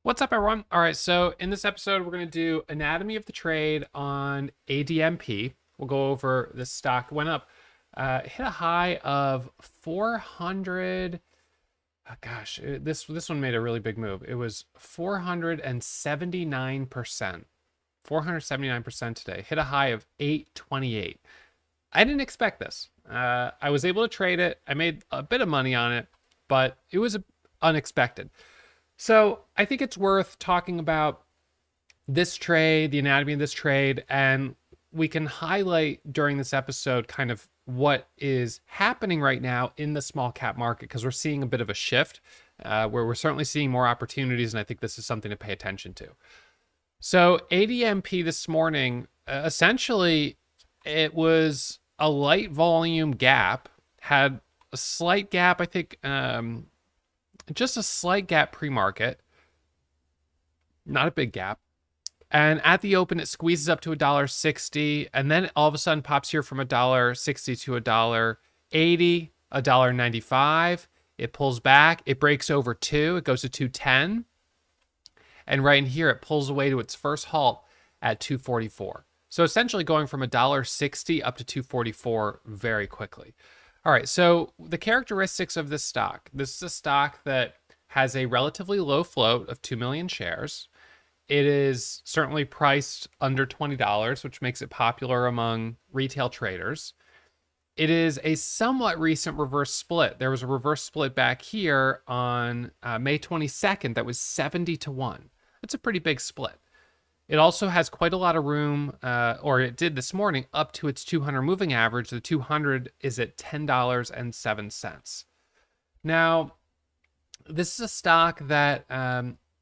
What's up, everyone? All right, so in this episode, we're going to do anatomy of the trade on ADMP. We'll go over this stock. Went up, hit a high of 400. Oh, gosh, this one made a really big move. It was 479%. 479% today. Hit a high of 828. I didn't expect this. I was able to trade it. I made a bit of money on it, but it was unexpected. So I think it's worth talking about this trade, the anatomy of this trade, and we can highlight during this episode kind of what is happening right now in the small cap market, because we're seeing a bit of a shift where we're certainly seeing more opportunities, and I think this is something to pay attention to. So ADMP this morning, essentially, it was a light volume gap, had a slight gap, I think, just a slight gap pre-market, not a big gap. And at the open, it squeezes up to $1.60, and then all of a sudden pops here from $1.60 to $1.80, $1.95. It pulls back, it breaks over 2, it goes to 210, and right in here, it pulls away to its first halt at 244. So essentially going from $1.60 up to 244 very quickly. All right, so the characteristics of this stock. This is a stock that has a relatively low float of 2 million shares. It is certainly priced under $20, which makes it popular among retail traders. It is a somewhat recent reverse split. There was a reverse split back here on May 22nd that was 70-1. That's a pretty big split. It also has quite a lot of room, or it did this morning, up to its 200 moving average. The 200 is at $10.07. Now, this is a stock that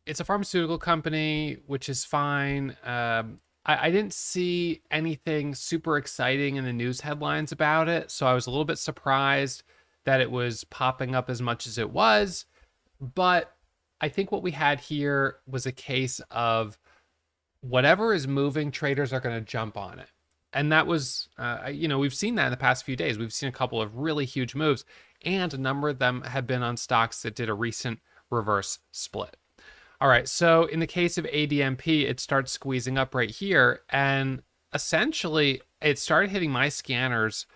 it's a pharmaceutical company, which is fine. I didn't see anything super exciting in the news headlines about it, so I was a little bit surprised that it was popping up as much as it was. But I think what we had here was a case of whatever is moving, traders are going to jump on it. And that was, we've seen that in the past few days. We've seen a couple of really huge moves, and a number of them have been on stocks that did a recent reverse split. All right, so in the case of ADMP, it starts squeezing up right here, and essentially it started hitting my scanners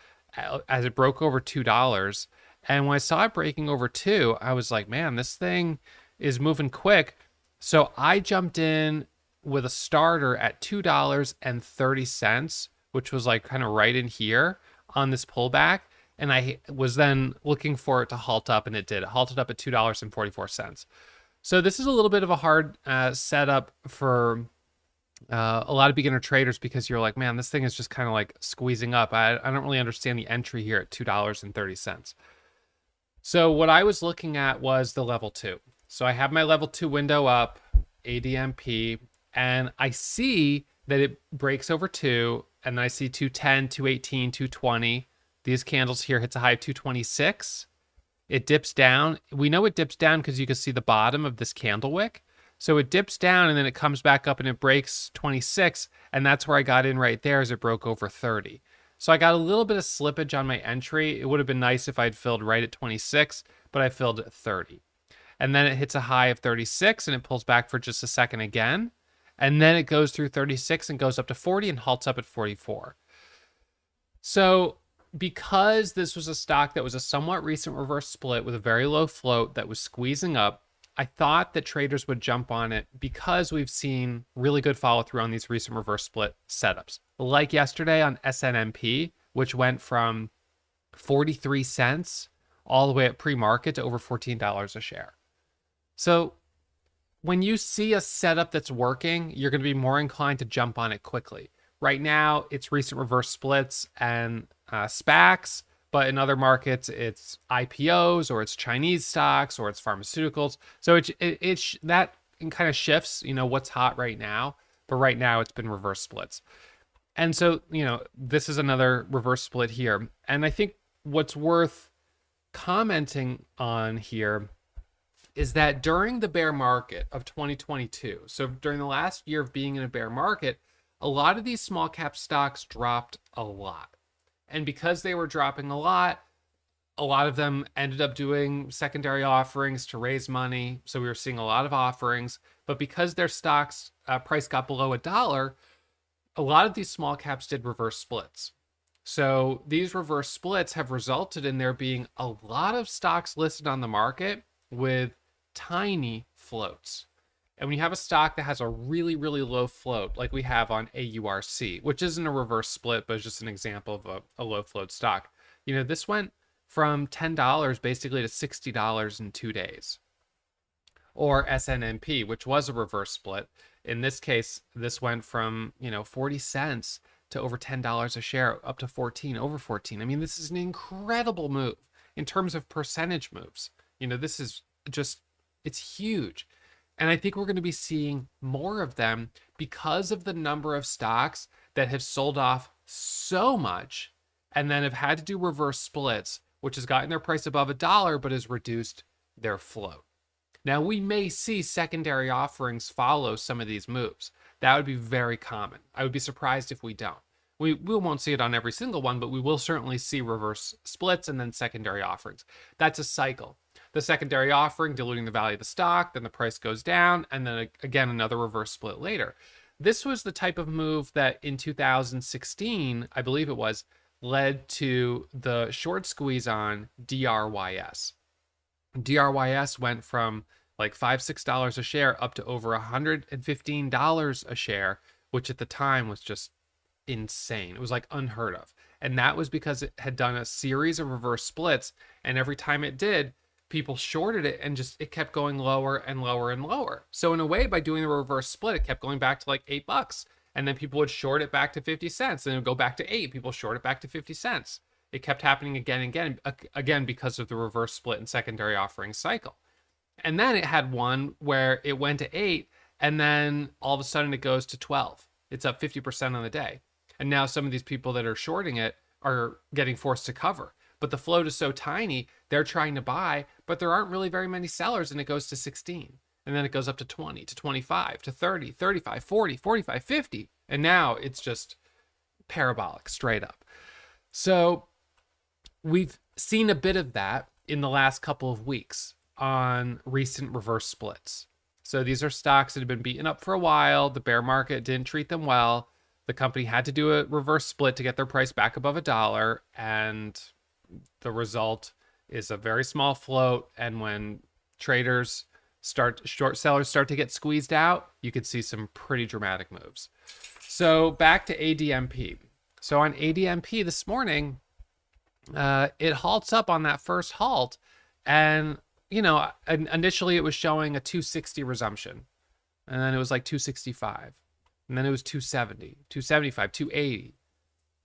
as it broke over $2. And when I saw it breaking over 2, I was like, man, this thing is moving quick. So I jumped in with a starter at $2.30, which was like kind of right in here on this pullback. And I was then looking for it to halt up, and it did. It halted up at $2.44. So this is a little bit of a hard setup for a lot of beginner traders, because you're like, man, this thing is just kind of like squeezing up. I don't really understand the entry here at $2.30. So what I was looking at was the level 2. So I have my level 2 window up, ADMP, and I see that it breaks over 2, and then I see 210, 218, 220. These candles here hits a high of 226. It dips down. We know it dips down because you can see the bottom of this candle wick. So it dips down, and then it comes back up, and it breaks 26, and that's where I got in right there as it broke over 30. So I got a little bit of slippage on my entry. It would have been nice if I'd filled right at 26, but I filled at 30. And then it hits a high of 36, and it pulls back for just a second again. And then it goes through 36 and goes up to 40 and halts up at 44. So because this was a stock that was a somewhat recent reverse split with a very low float that was squeezing up, I thought that traders would jump on it because we've seen really good follow through on these recent reverse split setups. Like yesterday on SNMP, which went from 43 cents all the way at pre-market to over $14 a share. So when you see a setup that's working, you're going to be more inclined to jump on it quickly. Right now, it's recent reverse splits and SPACs, but in other markets, it's IPOs, or it's Chinese stocks, or it's pharmaceuticals. So it that kind of shifts, what's hot right now. But right now, it's been reverse splits. And so, this is another reverse split here. And I think what's worth commenting on here is that during the bear market of 2022, so during the last year of being in a bear market, a lot of these small cap stocks dropped a lot. And because they were dropping a lot, A lot of them ended up doing secondary offerings to raise money. So we were seeing a lot of offerings. But because their stocks price got below $1, a lot of these small caps did reverse splits. So these reverse splits have resulted in there being a lot of stocks listed on the market with tiny floats. And when you have a stock that has a really, really low float, like we have on AURC, which isn't a reverse split, but it's just an example of a low float stock, this went from $10 basically to $60 in 2 days. Or SNMP, which was a reverse split. In this case, this went from 40 cents to over $10 a share, up to 14, over 14. I mean, this is an incredible move in terms of percentage moves. This is just, it's huge. And I think we're going to be seeing more of them because of the number of stocks that have sold off so much and then have had to do reverse splits, which has gotten their price above $1, but has reduced their float. Now, we may see secondary offerings follow some of these moves. That would be very common. I would be surprised if we don't. We won't see it on every single one, but we will certainly see reverse splits and then secondary offerings. That's a cycle. The secondary offering diluting the value of the stock, then the price goes down, and then again another reverse split later. This was the type of move that in 2016, I believe it was, led to the short squeeze on DRYS. DRYS went from like $5-6 a share up to over $115 a share, which at the time was just insane. It was like unheard of. And that was because it had done a series of reverse splits, and every time it did, people shorted it and just it kept going lower and lower and lower. So in a way, by doing the reverse split, it kept going back to like $8, and then people would short it back to 50 cents, and it would go back to 8. People short it back to 50 cents. It kept happening again and again because of the reverse split and secondary offering cycle. And then it had one where it went to 8, and then all of a sudden it goes to 12. It's up 50% on the day. And now some of these people that are shorting it are getting forced to cover. But the float is so tiny, they're trying to buy, but there aren't really very many sellers, and it goes to 16. And then it goes up to 20, to 25, to 30, 35, 40, 45, 50. And now it's just parabolic, straight up. So we've seen a bit of that in the last couple of weeks on recent reverse splits. So these are stocks that have been beaten up for a while. The bear market didn't treat them well. The company had to do a reverse split to get their price back above $1, and the result is a very small float. And when short sellers start to get squeezed out, you could see some pretty dramatic moves. So back to ADMP. So on ADMP this morning, it halts up on that first halt, and initially it was showing a 260 resumption, and then it was like 265, and then it was 270, 275, 280,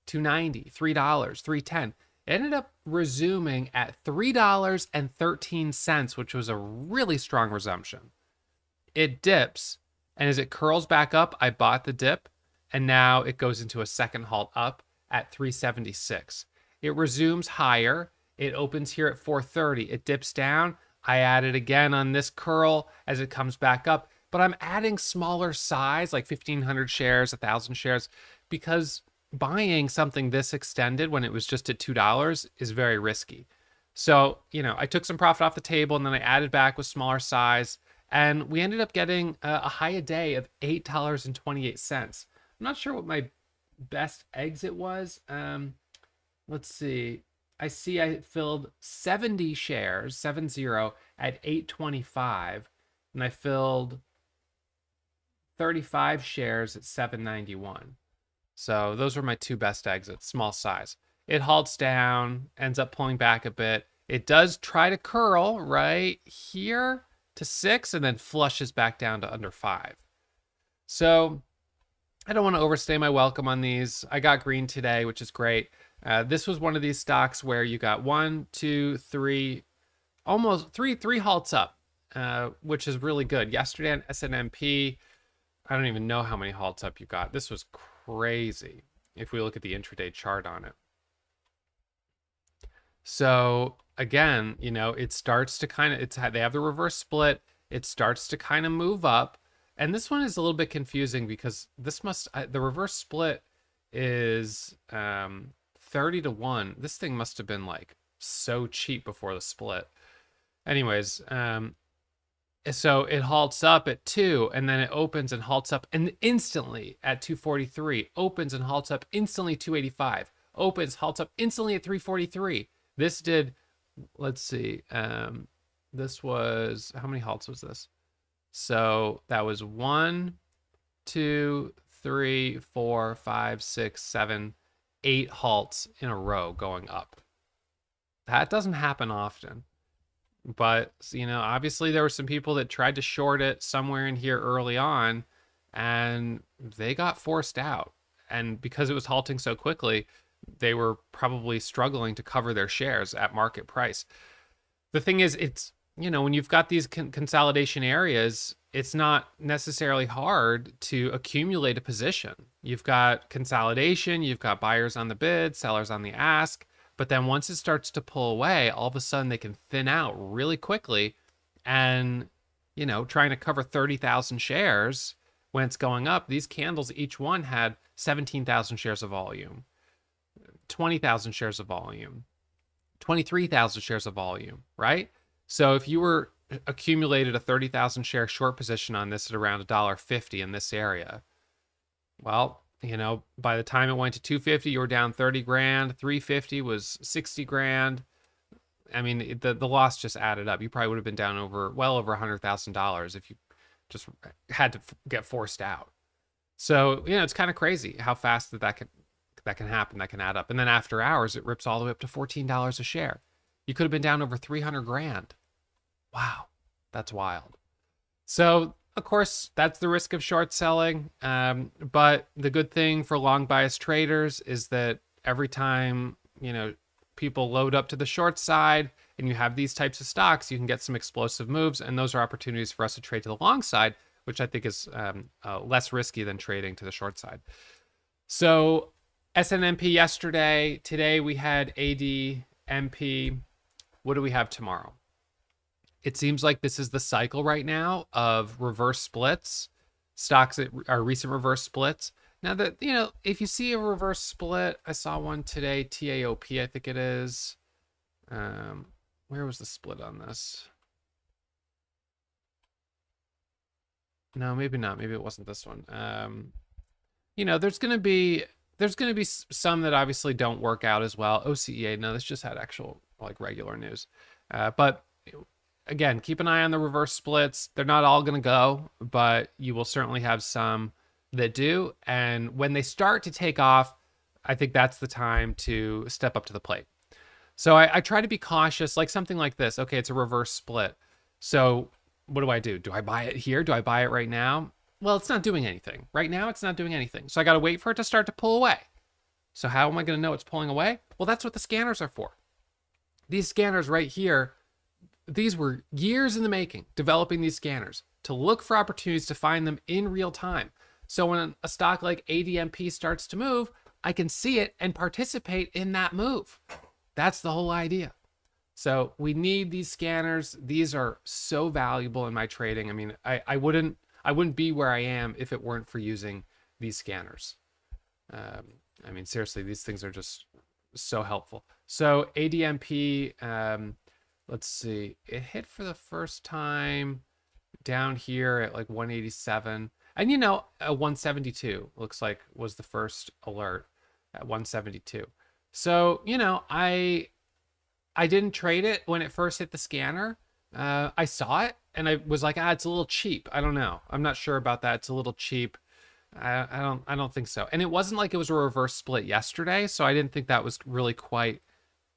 290, $3, 310. It ended up resuming at $3.13, which was a really strong resumption. It dips, and as it curls back up, I bought the dip, and now it goes into a second halt up at 376. It resumes higher. It opens here at 430. It dips down. I add it again on this curl as it comes back up, but I'm adding smaller size, like 1,500 shares, 1,000 shares, because buying something this extended when it was just at $2 is very risky. So, I took some profit off the table, and then I added back with smaller size, and we ended up getting a high a day of $8.28. I'm not sure what my best exit was. Let's see. I see I filled 70 shares, 70 at $8.25, and I filled 35 shares at $7.91. So those were my two best exits, small size. It halts down, ends up pulling back a bit. It does try to curl right here to 6, and then flushes back down to under 5. So I don't want to overstay my welcome on these. I got green today, which is great. This was one of these stocks where you got 1, 2, 3, almost three halts up, which is really good. Yesterday on SNMP, I don't even know how many halts up you got. This was crazy if we look at the intraday chart on it. So again, it starts to kind of, they have the reverse split. It starts to kind of move up. And this one is a little bit confusing because the reverse split is 30 to 1. This thing must have been like so cheap before the split. Anyways, so it halts up at 2 and then it opens and halts up and instantly at 243, opens and halts up instantly 285, opens, halts up instantly at 343. This did, let's see, this was, how many halts was this? So that was 1, 2, 3, 4, 5, 6, 7, 8 halts in a row going up. That doesn't happen often. But, obviously there were some people that tried to short it somewhere in here early on and they got forced out. And because it was halting so quickly, they were probably struggling to cover their shares at market price. The thing is, it's, when you've got these consolidation areas, it's not necessarily hard to accumulate a position. You've got consolidation, you've got buyers on the bid, sellers on the ask. But then once it starts to pull away, all of a sudden they can thin out really quickly. And, trying to cover 30,000 shares when it's going up, these candles, each one had 17,000 shares of volume, 20,000 shares of volume, 23,000 shares of volume, right? So if you were accumulated a 30,000 share short position on this at around $1.50 in this area, well, by the time it went to 250, you were down 30 grand. 350 was 60 grand. I mean, the loss just added up. You probably would have been down well over $100,000 if you just had to get forced out. So, it's kind of crazy how fast that can happen, that can add up. And then after hours, it rips all the way up to $14 a share. You could have been down over 300 grand. Wow, that's wild. So, of course, that's the risk of short selling. But the good thing for long bias traders is that every time, people load up to the short side and you have these types of stocks, you can get some explosive moves. And those are opportunities for us to trade to the long side, which I think is less risky than trading to the short side. So SNMP yesterday, today we had ADMP. What do we have tomorrow? It seems like this is the cycle right now of reverse splits, stocks that are recent reverse splits. Now that, if you see a reverse split, I saw one today, TAOP, I think it is. Where was the split on this? No, maybe not. Maybe it wasn't this one. There's going to be some that obviously don't work out as well. OCEA, no, this just had actual regular news. But again, keep an eye on the reverse splits. They're not all going to go, but you will certainly have some that do. And when they start to take off, I think that's the time to step up to the plate. So I try to be cautious, like something like this. Okay, it's a reverse split. So what do? Do I buy it here? Do I buy it right now? Well, it's not doing anything. Right now, it's not doing anything. So I got to wait for it to start to pull away. So how am I going to know it's pulling away? Well, that's what the scanners are for. These scanners right here, these were years in the making, developing these scanners to look for opportunities to find them in real time. So when a stock like ADMP starts to move, I can see it and participate in that move. That's the whole idea. So we need these scanners. These are so valuable in my trading. I mean, I wouldn't be where I am if it weren't for using these scanners. I mean, seriously, these things are just so helpful. So ADMP, let's see, it hit for the first time down here at 187. And 172 looks like was the first alert at 172. So, I didn't trade it when it first hit the scanner. I saw it and I was like, it's a little cheap. I don't know. I'm not sure about that. It's a little cheap. I don't think so. And it wasn't like it was a reverse split yesterday, so I didn't think that was really quite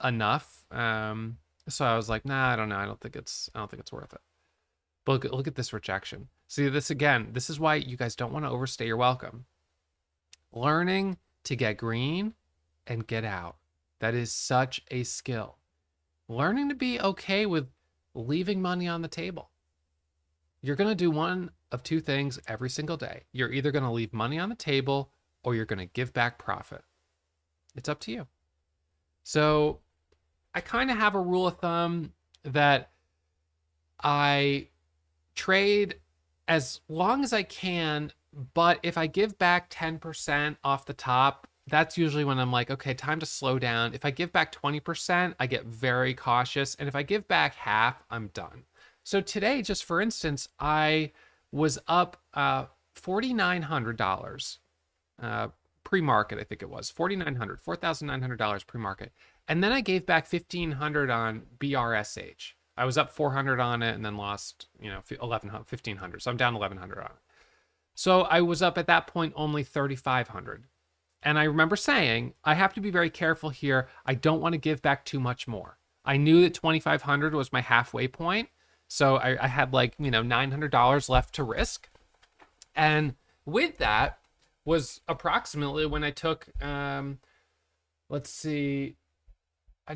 enough. So I was like, nah, I don't know. I don't think it's worth it. But look at this rejection. See this again. This is why you guys don't want to overstay your welcome. Learning to get green and get out. That is such a skill. Learning to be okay with leaving money on the table. You're going to do one of two things every single day. You're either going to leave money on the table or you're going to give back profit. It's up to you. So I kind of have a rule of thumb that I trade as long as I can, but if I give back 10% off the top, that's usually when I'm like, okay, time to slow down. If I give back 20%, I get very cautious. And if I give back half, I'm done. So today, just for instance, I was up $4,900 pre-market. I think it was $4,900 pre-market. And then I gave back 1,500 on BRSH. I was up 400 on it and then lost, 1,500. So I'm down 1,100 on it. So I was up at that point only 3,500. And I remember saying, I have to be very careful here. I don't want to give back too much more. I knew that 2,500 was my halfway point. So I had like, $900 left to risk. And with that was approximately when I took, let's see,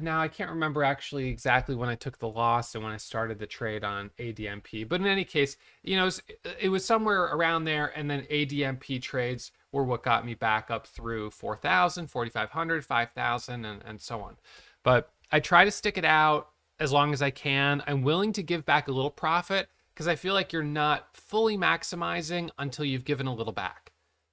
now I can't remember actually exactly when I took the loss and when I started the trade on ADMP. But in any case, it was somewhere around there. And then ADMP trades were what got me back up through 4,000, 4,500, 5,000, and so on. But I try to stick it out as long as I can. I'm willing to give back a little profit because I feel like you're not fully maximizing until you've given a little back.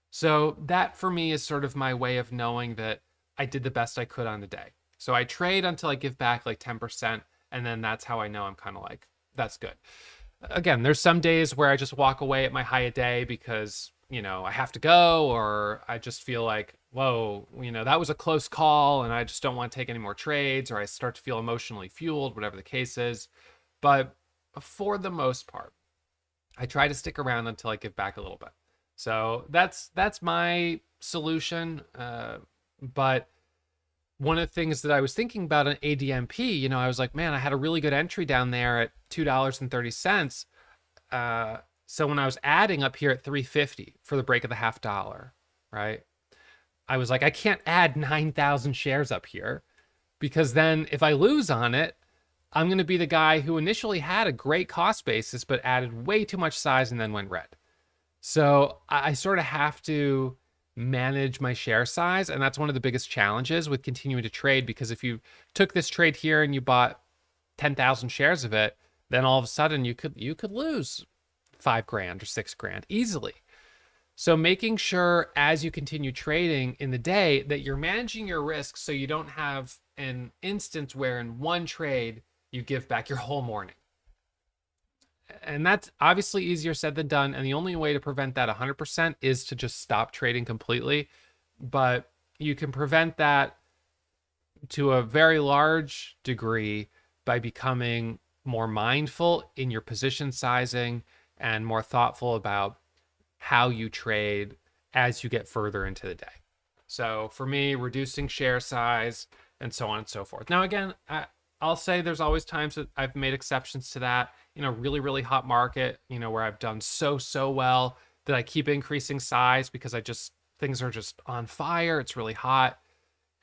So that for me is sort of my way of knowing that I did the best I could on the day. So I trade until I give back like 10%, and then that's how I know I'm kind of like, that's good. Again, there's some days where I just walk away at my high a day because, I have to go, or I just feel like, whoa, that was a close call and I just don't want to take any more trades, or I start to feel emotionally fueled, whatever the case is. But for the most part, I try to stick around until I give back a little bit. So that's my solution. But one of the things that I was thinking about on ADMP, I was like, man, I had a really good entry down there at $2.30. So when I was adding up here at 350 for the break of the $0.50, right? I was like, I can't add 9,000 shares up here because then if I lose on it, I'm going to be the guy who initially had a great cost basis, but added way too much size and then went red. So I sort of have to manage my share size. And that's one of the biggest challenges with continuing to trade, because if you took this trade here and you bought 10,000 shares of it, then all of a sudden you could lose $5,000 or $6,000 easily. So making sure as you continue trading in the day that you're managing your risk so you don't have an instance where in one trade you give back your whole morning. And that's obviously easier said than done. And the only way to prevent that 100% is to just stop trading completely. But you can prevent that to a very large degree by becoming more mindful in your position sizing and more thoughtful about how you trade as you get further into the day. So for me, reducing share size and so on and so forth. Now, again, I'll say there's always times that I've made exceptions to that. Really, really hot market, where I've done so well that I keep increasing size because things are just on fire. It's really hot.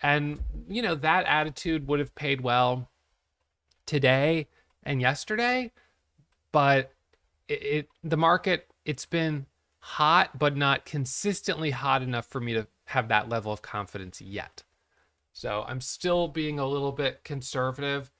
And, that attitude would have paid well today and yesterday, but the market, it's been hot, but not consistently hot enough for me to have that level of confidence yet. So I'm still being a little bit conservative.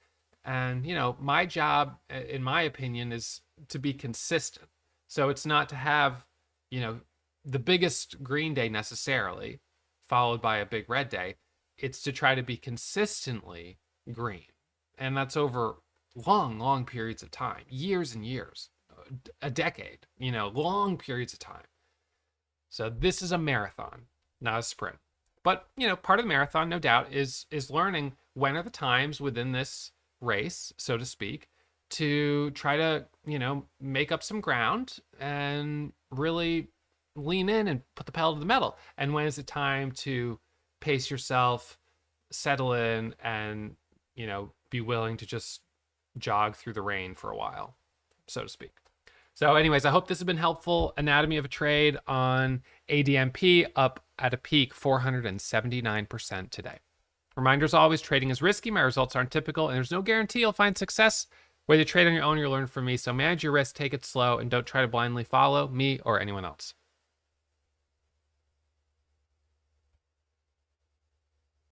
And, my job, in my opinion, is to be consistent. So it's not to have, the biggest green day necessarily, followed by a big red day. It's to try to be consistently green. And that's over long periods of time, years and years, a decade, long periods of time. So this is a marathon, not a sprint. But, part of the marathon, no doubt, is learning when are the times within this race, so to speak, to try to, make up some ground and really lean in and put the pedal to the metal. And when is it time to pace yourself, settle in, and, be willing to just jog through the rain for a while, so to speak. So anyways, I hope this has been helpful. Anatomy of a trade on ADMP up at a peak 479% today. Reminders always, trading is risky. My results aren't typical, and there's no guarantee you'll find success. Whether you trade on your own or you learn from me. So manage your risk, take it slow, and don't try to blindly follow me or anyone else.